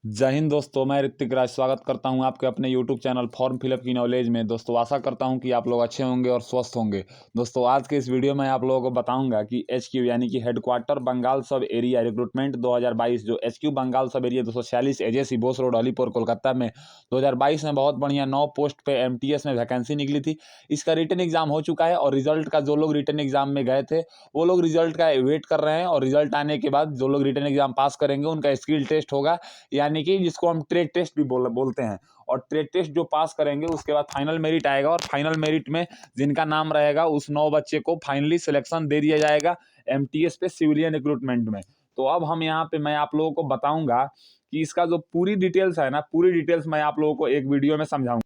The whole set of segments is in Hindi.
जय हिंद दोस्तों, मैं ऋतिक राज स्वागत करता हूं आपके अपने YouTube चैनल फॉर्म फिलअप की नॉलेज में। दोस्तों आशा करता हूं कि आप लोग अच्छे होंगे और स्वस्थ होंगे। दोस्तों आज के इस वीडियो में आप लोगों को बताऊंगा कि HQ यानी कि हेडक्वार्टर बंगाल सब एरिया रिक्रूटमेंट 2022 जो HQ बंगाल सब area 246 AJC Bose road Alipur Kolkata में 2022 में बहुत बढ़िया 9 पोस्ट पे MTS में वैकेंसी निकली थी। इसका रिटन एग्जाम हो चुका है और रिजल्ट का जो लोग रिटन एग्जाम में गए थे वो लोग रिजल्ट का वेट कर रहे हैं और रिजल्ट आने के बाद जो लोग रिटन एग्जाम पास करेंगे उनका स्किल टेस्ट होगा, यानी कि जिसको हम ट्रेड टेस्ट भी बोलते हैं। और ट्रेड टेस्ट जो पास करेंगे उसके बाद फाइनल मेरिट आएगा और फाइनल मेरिट में जिनका नाम रहेगा उस 9 बच्चे को फाइनली सिलेक्शन दे दिया जाएगा MTS पे सिविलियन रिक्रूटमेंट में। तो अब हम यहाँ पे मैं आप लोगों को बताऊंगा कि इसका जो पूरी डिटेल्स है ना, पूरी डिटेल्स मैं आप लोगों को एक वीडियो में समझाऊंगा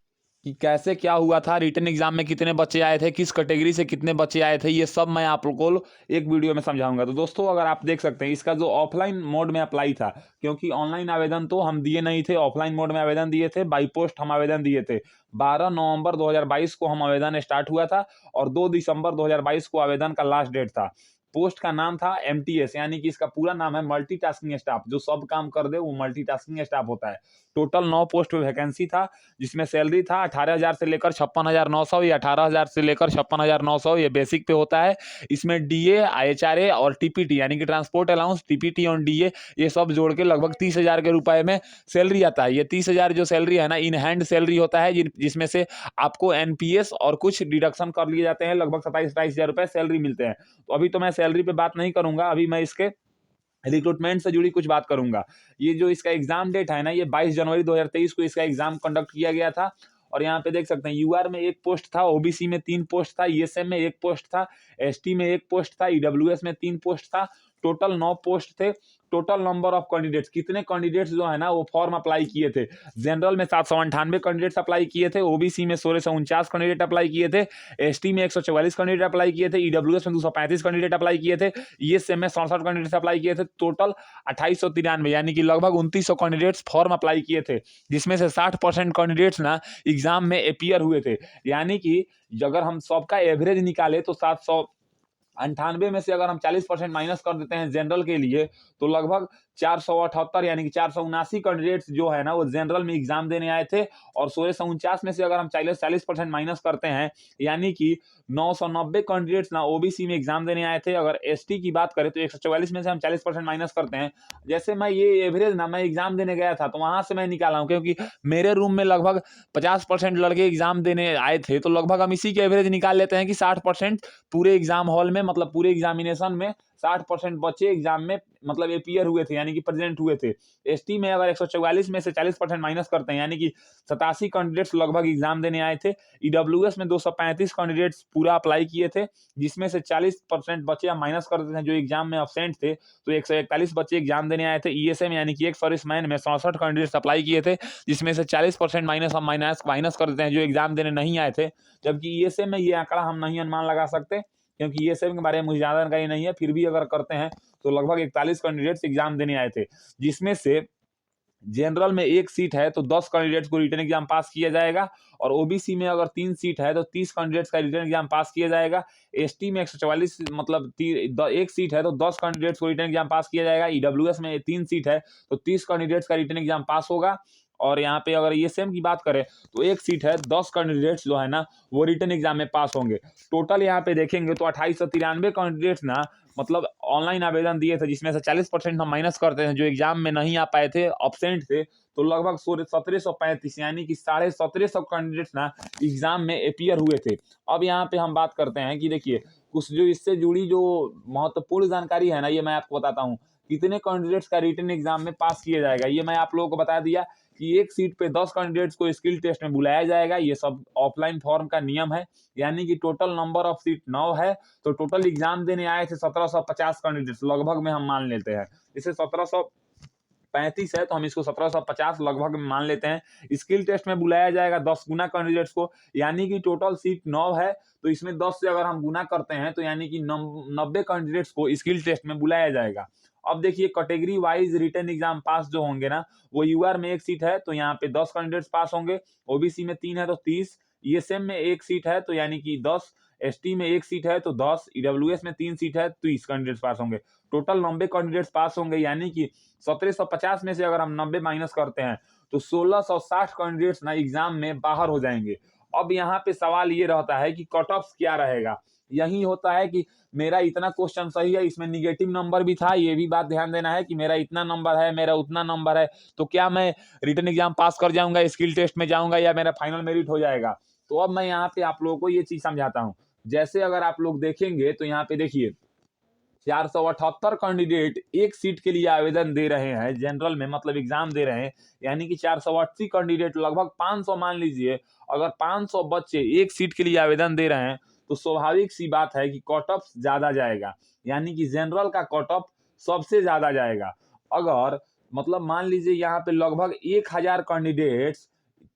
कि कैसे क्या हुआ था, रिटन एग्जाम में कितने बच्चे आए थे, किस कैटेगरी से कितने बच्चे आए थे, ये सब मैं आप लोगों को एक वीडियो में समझाऊंगा। तो दोस्तों अगर आप देख सकते हैं इसका जो ऑफलाइन मोड में अप्लाई था, क्योंकि ऑनलाइन आवेदन तो हम दिए नहीं थे, ऑफलाइन मोड में आवेदन दिए थे, बाई पोस्ट हम आवेदन दिए थे। 12 नवंबर 2022 को हम आवेदन स्टार्ट हुआ था और 2 दिसंबर 2022 को आवेदन का लास्ट डेट था। पोस्ट का नाम था MTS, यानी कि इसका पूरा नाम है मल्टीटास्किंग स्टाफ। जो सब काम कर दे वो मल्टीटास्किंग स्टाफ होता है। टोटल 9 पोस्ट पे वैकेंसी था, जिसमें सैलरी था 18,000 से लेकर 56,900, या 18,000 से लेकर 56,900, ये बेसिक पे होता है। इसमें DA, HRA और TPT यानी कि ट्रांसपोर्ट अलाउंस, TPT और DA ये सब जोड़ के लगभग 30,000 के रुपए में सैलरी आता है। ये 30,000 जो सैलरी है ना, इन हैंड सैलरी होता है, जिसमें से आपको NPS और कुछ डिडक्शन कर लिए जाते हैं। लगभग 27-28,000 रुपए सैलरी मिलते हैं। तो अभी तो मैं सैलरी पे बात नहीं करूंगा, अभी मैं इसके रिक्रूटमेंट से जुड़ी कुछ बात करूंगा। ये जो इसका एग्जाम डेट है ना, ये 22 जनवरी 2023 को इसका एग्जाम कंडक्ट किया गया था। और यहाँ पे देख सकते हैं UR में 1 पोस्ट था, OBC में 3 पोस्ट था, ESM में 1 पोस्ट था, ST में 1 पोस्ट था, EWS में 3 पोस्ट था। टोटल 9 पोस्ट थे। टोटल नंबर ऑफ कैंडिडेट्स, कितने कैंडिडेट्स जो है ना वो फॉर्म अप्लाई किए थे। जनरल में 798 कैंडिडेट्स अप्लाई किए थे, OBC में 1649 कैंडिडेट अप्लाई किए थे, ST में 144 कैंडिडेट अप्लाई किए थे, EWS में 235 कैंडिडेट अप्लाई किए थे, ESM में 67 कैंडिडेट्स अप्लाई किए थे। टोटल 2893 यानी कि लगभग 2900 कैंडिडेट्स फॉर्म अप्लाई किए थे, जिसमें से 60% कैंडिडेट्स ना एग्जाम में अपीयर हुए थे। यानी कि अगर हम सबका एवरेज निकाले तो 798 में से अगर हम 40% माइनस कर देते हैं जनरल के लिए, तो लगभग 478 यानी कि 479 कैंडिडेट्स जो है ना वो जनरल में एग्जाम देने आए थे। और 1649 में से अगर हम 40% माइनस करते हैं, यानी कि 990 कैंडिडेट्स ना OBC में एग्जाम देने आए थे। अगर ST की बात करें तो 144 में से हम 40% माइनस करते हैं। जैसे मैं ये एवरेज ना, मैं एग्जाम देने गया था तो वहां से मैं निकाला हूं, क्योंकि मेरे रूम में लगभग 50% लड़के एग्जाम देने आए थे, तो लगभग हम इसी के एवरेज निकाल लेते हैं कि 60% पूरे एग्जाम हॉल में, मतलब पूरे एग्जामिनेशन में 60% बच्चे एग्जाम में मतलब अपीयर हुए थे, यानी कि प्रेजेंट हुए थे। ST में अगर 144 में से 40% माइनस करते हैं, यानी कि 87 कैंडिडेट्स लगभग एग्जाम देने आए थे। EWS में 235 कैंडिडेट्स पूरा अप्लाई किए थे, जिसमें से 40% बच्चे हम माइनस कर देते हैं जो एग्जाम में अब्सेंट थे, तो 141 बच्चे एग्जाम देने आए थे। ESM यानी कि एक सर्विसमैन में 67 कैंडिडेट्स अप्लाई किए थे, जिसमें से 40% माइनस हम माइनस कर देते हैं जो एग्जाम देने नहीं आए थे। जबकि ESM में ये आंकड़ा हम नहीं अनुमान लगा सकते, क्योंकि ESM के बारे में मुझे ज़्यादा जानकारी नहीं है। फिर भी अगर करते हैं तो लगभग 41 कैंडिडेट्स एग्जाम देने आए थे, जिसमें से जनरल में 1 सीट है तो 10 कैंडिडेट्स को रिटन एग्जाम पास किया जाएगा। और OBC में अगर 3 सीट है तो 30 कैंडिडेट्स का रिटन एग्जाम पास किया जाएगा। ST में 144 मतलब 1 सीट है तो 10 कैंडिडेट्स को रिटन एग्जाम पास किया जाएगा। EWS में 3 सीट है तो 30 कैंडिडेट्स का रिटन एग्जाम पास होगा। और यहाँ पे अगर ESM की बात करें तो 1 सीट है, 10 कैंडिडेट्स जो है ना वो रिटन एग्जाम में पास होंगे। टोटल यहाँ पे देखेंगे तो 2893 कैंडिडेट्स ना मतलब ऑनलाइन आवेदन दिए थे, जिसमें से 40% हम माइनस करते हैं जो एग्जाम में नहीं आ पाए थे, अब्सेंट थे, तो लगभग 1735 यानी कि 1750 कैंडिडेट्स ना एग्जाम में अपीयर हुए थे। अब यहाँ पे हम बात करते हैं कि देखिए कुछ जो इससे जुड़ी जो महत्वपूर्ण जानकारी है ना, ये मैं आपको बताता हूँ। कितने कैंडिडेट्स का रिटन एग्जाम में पास किया जाएगा ये मैं आप लोगों को बता दिया कि 1 सीट पे 10 कैंडिडेट्स को स्किल टेस्ट में बुलाया जाएगा। ये सब ऑफलाइन फॉर्म का नियम है। यानी कि टोटल नंबर ऑफ सीट 9 है, तो टोटल एग्जाम देने आए थे 1750 कैंडिडेट्स लगभग में हम मान लेते हैं। इसे 1735 है तो हम इसको 1750 लगभग में मान लेते हैं। स्किल टेस्ट में बुलाया जाएगा 10 गुना कैंडिडेट्स को, यानी कि टोटल सीट 9 है तो इसमें 10 से अगर हम गुना करते हैं तो यानी कि 90 कैंडिडेट्स को स्किल टेस्ट में बुलाया जाएगा। अब देखिए category wise written exam pass जो होंगे ना, वो UR में 1 सीट है तो यहाँ पे 10 कैंडिडेट्स पास होंगे, OBC में 3 है तो 30, ESM में 1 सीट है तो यानी कि 10, एसटी में 1 सीट है तो 10, ईडब्ल्यूएस में 3 सीट है तो 30 कैंडिडेट्स पास होंगे, टोटल 90 कैंडिडेट्स पास होंगे। यानी कि 1750 में से अगर हम 90 माइनस करते हैं तो 1660 कैंडिडेट्स ना एग्जाम में बाहर हो जाएंगे। अब यहाँ पे सवाल ये रहता है कि कट ऑफ क्या रहेगा। यही होता है कि मेरा इतना क्वेश्चन सही है, इसमें निगेटिव नंबर भी था, ये भी बात ध्यान देना है कि मेरा इतना नंबर है, मेरा उतना नंबर है, तो क्या मैं रिटन एग्जाम पास कर जाऊंगा, स्किल टेस्ट में जाऊंगा, या मेरा फाइनल मेरिट हो जाएगा। तो अब मैं यहाँ पे आप लोगों को ये चीज समझाता हूँ। जैसे अगर आप लोग देखेंगे तो यहाँ पे देखिए 478 कैंडिडेट एक सीट के लिए आवेदन दे रहे हैं जनरल में, मतलब एग्जाम दे रहे हैं। यानी कि 480 कैंडिडेट, लगभग 500 मान लीजिए, अगर 500 बच्चे एक सीट के लिए आवेदन दे रहे हैं तो स्वाभाविक सी बात है कि कट ऑफ ज्यादा जाएगा। यानी कि जनरल का कट ऑफ सबसे ज्यादा जाएगा। अगर मतलब मान लीजिए यहाँ पे लगभग 1000 कैंडिडेट्स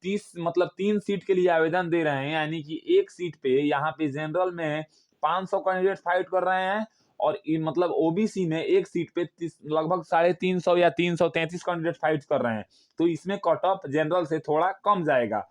3 सीट के लिए आवेदन दे रहे हैं, यानी कि एक सीट पे यहाँ पे जनरल में 500 कैंडिडेट फाइट कर रहे हैं, और मतलब ओबीसी में एक सीट पे लगभग 350 या 333 कैंडिडेट फाइट कर रहे हैं। तो इसमें कट ऑफ जनरल से थोड़ा कम जाएगा।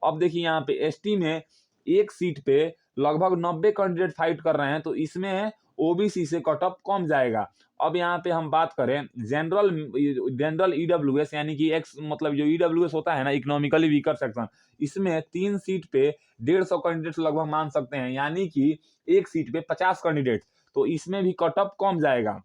अब देखिए यहाँ पे एसटी में एक सीट पे लगभग 90 कैंडिडेट फाइट कर रहे हैं, तो इसमें ओबीसी से कट ऑफ कम जाएगा। अब यहाँ पे हम बात करें जनरल ईडब्ल्यूएस, यानी कि एक्स मतलब जो ईडब्ल्यूएस होता है ना, इकोनॉमिकली वीकर सेक्शन, इसमें 3 सीट पे 150 कैंडिडेट लगभग मान सकते हैं, यानी कि एक सीट पे 50 कैंडिडेट, तो इसमें भी कट ऑफ कम जाएगा।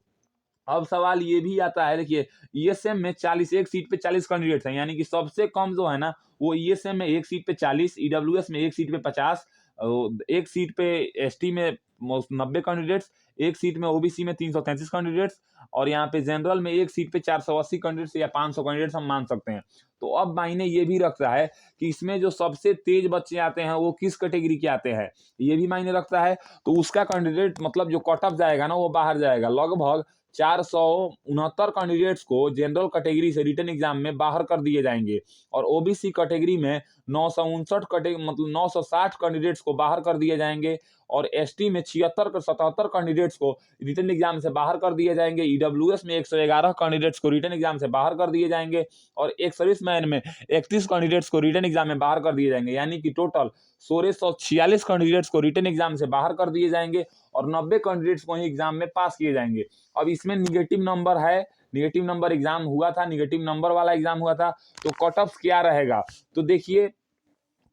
अब सवाल ये भी आता है, देखिए ईएसएम में 40, एक सीट पे 40 कैंडिडेट हैं, यानी कि सबसे कम जो है ना वो ईएसएम में एक सीट पे 40, ईडब्ल्यूएस में एक सीट पे 50, एक सीट पे एसटी में 90 कैंडिडेट्स, एक सीट में ओबीसी में 333 कैंडिडेट्स, और यहाँ पे जनरल में एक सीट पे 480 कैंडिडेट्स या 500 कैंडिडेट्स हम मान सकते हैं। तो अब मायने ये भी रखता है कि इसमें जो सबसे तेज बच्चे आते हैं वो किस कैटेगरी के आते हैं, ये भी मायने रखता है। तो उसका कैंडिडेट मतलब जो कट ऑफ जाएगा ना वो बाहर जाएगा। लगभग 469 कैंडिडेट्स को जनरल कैटेगरी से रिटन एग्जाम में बाहर कर दिए जाएंगे, और ओबीसी कैटेगरी में 959 मतलब 960 कैंडिडेट्स को बाहर कर दिए जाएंगे, और एसटी में 77 कैंडिडेट्स को रिटन एग्जाम से बाहर कर दिए जाएंगे, ईडब्ल्यूएस में 111 कैंडिडेट्स को रिटन एग्जाम से बाहर कर दिए जाएंगे, और एक सर्विसमैन में 31 कैंडिडेट्स को रिटन एग्जाम में बाहर कर दिए जाएंगे। यानी कि टोटल 1646 कैंडिडेट्स को रिटन एग्जाम से बाहर कर दिए जाएंगे, और 90 कैंडिडेट्स को ही एग्जाम में पास किए जाएंगे। अब इसमें निगेटिव नंबर है, निगेटिव नंबर एग्जाम हुआ था, निगेटिव नंबर वाला एग्जाम हुआ था, तो कट ऑफ क्या रहेगा। तो देखिए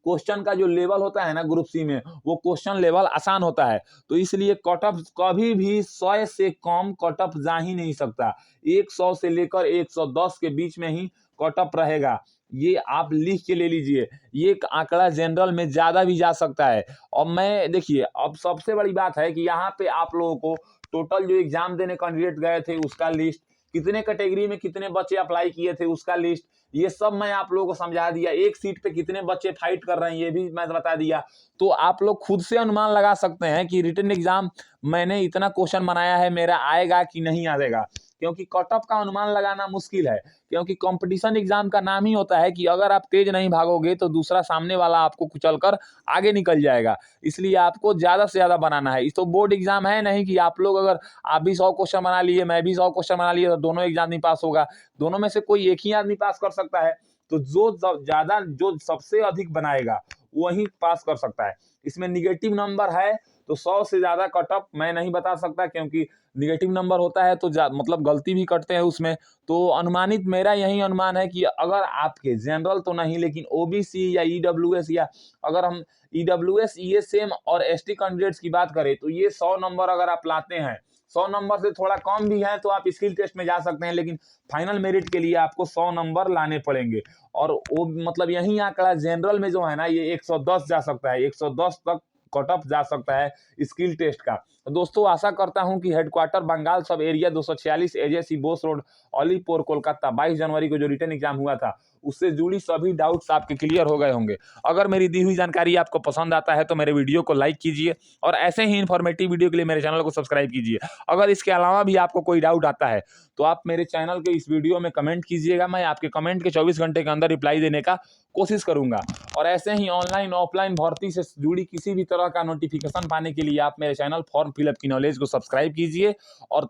क्वेश्चन का जो लेवल होता है ना ग्रुप सी में, वो क्वेश्चन लेवल आसान होता है, तो इसलिए कट ऑफ कभी भी 100 से कम कट ऑफ जा ही नहीं सकता। 100 से लेकर 110 के बीच में ही कट ऑफ रहेगा। ये आप लिख के ले लीजिए। ये आंकड़ा जनरल में ज्यादा भी जा सकता है। और मैं देखिए अब सबसे बड़ी बात है कि यहाँ पे आप लोगों को टोटल जो एग्जाम देने कैंडिडेट गए थे उसका लिस्ट, कितने कैटेगरी में कितने बच्चे अप्लाई किए थे उसका लिस्ट, ये सब मैं आप लोगों को समझा दिया। एक सीट पे कितने बच्चे फाइट कर रहे हैं ये भी मैं बता दिया। तो आप लोग खुद से अनुमान लगा सकते हैं कि रिटन एग्जाम मैंने इतना क्वेश्चन बनाया है, मेरा आएगा कि नहीं आएगा, क्योंकि कट ऑफ का अनुमान लगाना मुश्किल है। क्योंकि कंपटीशन एग्जाम का नाम ही होता है कि अगर आप तेज नहीं भागोगे तो दूसरा सामने वाला आपको कुचलकर आगे निकल जाएगा। इसलिए आपको ज्यादा से ज्यादा बनाना है। इस तो बोर्ड एग्जाम है नहीं कि आप लोग अगर आप भी 100 क्वेश्चन बना लिए, मैं भी 100 क्वेश्चन बना लिए, तो दोनों एग्जाम नहीं पास होगा। दोनों में से कोई एक ही आदमी पास कर सकता है। तो जो सबसे अधिक बनाएगा वही पास कर सकता है। इसमें निगेटिव नंबर है तो 100 से ज्यादा कट ऑफ मैं नहीं बता सकता, क्योंकि निगेटिव नंबर होता है तो मतलब गलती भी करते हैं उसमें। तो अनुमानित मेरा यही अनुमान है कि अगर आपके जनरल तो नहीं लेकिन ओबीसी या ईडब्ल्यूएस, या अगर हम ईडब्ल्यूएस, ईएसएम और एसटी कैंडिडेट्स की बात करें तो ये 100 नंबर अगर आप लाते हैं, 100 नंबर से थोड़ा कम भी है तो आप स्किल टेस्ट में जा सकते हैं, लेकिन फाइनल मेरिट के लिए आपको 100 नंबर लाने पड़ेंगे। और वो मतलब यही आंकड़ा जनरल में जो है ना ये 110 जा सकता है, 110 तक कट ऑफ जा सकता है स्किल टेस्ट का। तो दोस्तों आशा करता हूं कि हेडक्वार्टर बंगाल सब area 246 AJC Bose road Alipur Kolkata 22 जनवरी को जो रिटन एग्जाम हुआ था उससे जुड़ी सभी डाउट्स आपके क्लियर हो गए होंगे। अगर मेरी दी हुई जानकारी आपको पसंद आता है तो मेरे वीडियो को लाइक कीजिए, और ऐसे ही इन्फॉर्मेटिव वीडियो के लिए मेरे चैनल को सब्सक्राइब कीजिए। अगर इसके अलावा भी आपको कोई डाउट आता है तो आप मेरे चैनल के इस वीडियो में कमेंट कीजिएगा, मैं आपके कमेंट के 24 घंटे के अंदर रिप्लाई देने का कोशिश करूंगा। और ऐसे ही ऑनलाइन ऑफलाइन भर्ती से जुड़ी किसी भी तरह का नोटिफिकेशन पाने के लिए आप मेरे चैनल फॉर्म फिलअप की नॉलेज को सब्सक्राइब कीजिए, और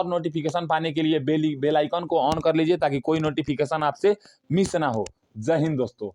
नोटिफिकेशन पाने के लिए बेल आइकन को ऑन कर लीजिए ताकि कोई नोटिफिकेशन आपसे मिस ना हो। जय हिंद दोस्तों।